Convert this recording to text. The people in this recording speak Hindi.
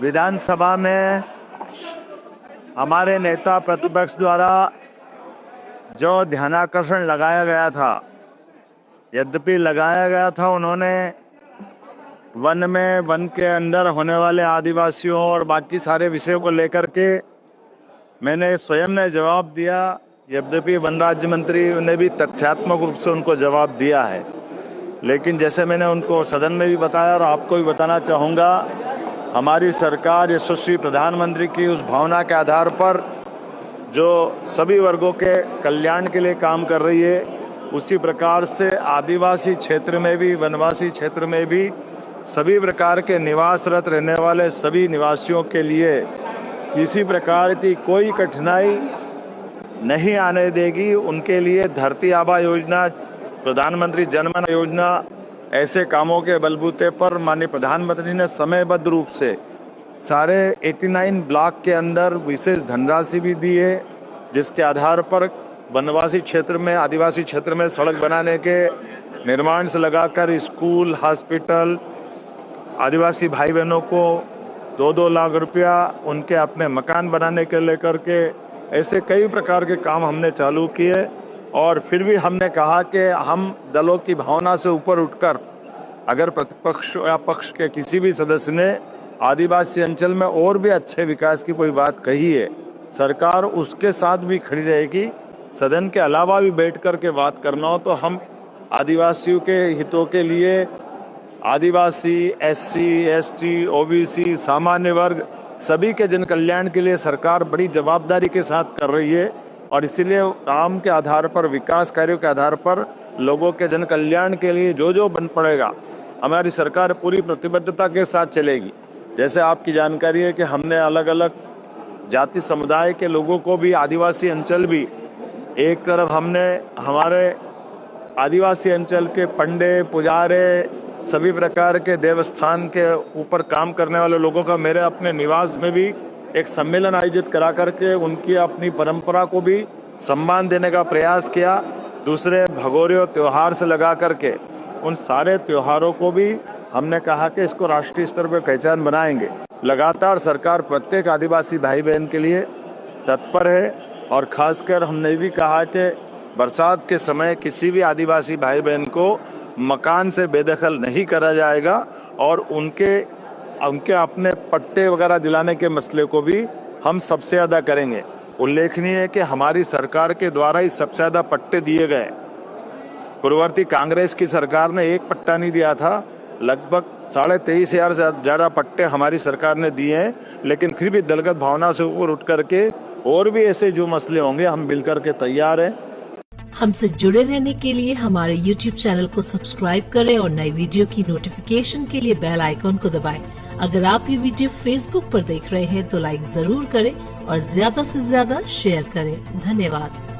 विधानसभा में हमारे नेता प्रतिपक्ष द्वारा जो ध्यानाकर्षण लगाया गया था, यद्यपि लगाया गया था, उन्होंने वन के अंदर होने वाले आदिवासियों और बाकी सारे विषयों को लेकर के मैंने स्वयं ने जवाब दिया। यद्यपि वन राज्य मंत्री ने भी तथ्यात्मक रूप से उनको जवाब दिया है, लेकिन जैसे मैंने उनको सदन में भी बताया और आपको भी बताना चाहूँगा, हमारी सरकार यशस्वी प्रधानमंत्री की उस भावना के आधार पर जो सभी वर्गों के कल्याण के लिए काम कर रही है, उसी प्रकार से आदिवासी क्षेत्र में भी, वनवासी क्षेत्र में भी सभी प्रकार के निवासरत रहने वाले सभी निवासियों के लिए किसी प्रकार की कोई कठिनाई नहीं आने देगी। उनके लिए धरती आबा योजना, प्रधानमंत्री जनमन योजना, ऐसे कामों के बलबूते पर माननीय प्रधानमंत्री ने समयबद्ध रूप से सारे 89 ब्लॉक के अंदर विशेष धनराशि भी दी है, जिसके आधार पर वनवासी क्षेत्र में, आदिवासी क्षेत्र में सड़क बनाने के निर्माण से लगाकर स्कूल, हॉस्पिटल, आदिवासी भाई बहनों को 2-2 लाख रुपया उनके अपने मकान बनाने के लेकर के ऐसे कई प्रकार के काम हमने चालू किए। और फिर भी हमने कहा कि हम दलों की भावना से ऊपर उठकर, अगर प्रतिपक्ष या पक्ष के किसी भी सदस्य ने आदिवासी अंचल में और भी अच्छे विकास की कोई बात कही है, सरकार उसके साथ भी खड़ी रहेगी। सदन के अलावा भी बैठ कर के बात करना हो तो हम आदिवासियों के हितों के लिए, आदिवासी, SC, ST, OBC, सामान्य वर्ग, सभी के जन कल्याण के लिए सरकार बड़ी जवाबदारी के साथ कर रही है। और इसीलिए काम के आधार पर, विकास कार्यों के आधार पर लोगों के जन कल्याण के लिए जो जो बन पड़ेगा, हमारी सरकार पूरी प्रतिबद्धता के साथ चलेगी। जैसे आपकी जानकारी है कि हमने अलग अलग जाति समुदाय के लोगों को भी, आदिवासी अंचल भी, एक तरफ हमने हमारे आदिवासी अंचल के पंडे, पुजारे, सभी प्रकार के देवस्थान के ऊपर काम करने वाले लोगों का मेरे अपने निवास में भी एक सम्मेलन आयोजित करा करके उनकी अपनी परंपरा को भी सम्मान देने का प्रयास किया। दूसरे भगोरियों त्योहार से लगा करके उन सारे त्योहारों को भी हमने कहा कि इसको राष्ट्रीय स्तर पर पहचान बनाएंगे। लगातार सरकार प्रत्येक आदिवासी भाई बहन के लिए तत्पर है और खासकर हमने भी कहा कि बरसात के समय किसी भी आदिवासी भाई बहन को मकान से बेदखल नहीं करा जाएगा और उनके अपने पट्टे वगैरह दिलाने के मसले को भी हम सबसे ज़्यादा करेंगे। उल्लेखनीय है कि हमारी सरकार के द्वारा ही सबसे ज़्यादा पट्टे दिए गए। पूर्ववर्ती कांग्रेस की सरकार ने एक पट्टा नहीं दिया था, लगभग 23,500 से ज़्यादा पट्टे हमारी सरकार ने दिए हैं। लेकिन फिर भी दलगत भावना से ऊपर उठ करके और भी ऐसे जो मसले होंगे हम मिल करके तैयार हैं। हमसे जुड़े रहने के लिए हमारे YouTube चैनल को सब्सक्राइब करें और नई वीडियो की नोटिफिकेशन के लिए बेल आइकॉन को दबाएं। अगर आप ये वीडियो Facebook पर देख रहे हैं तो लाइक जरूर करें और ज्यादा से ज्यादा शेयर करें। धन्यवाद।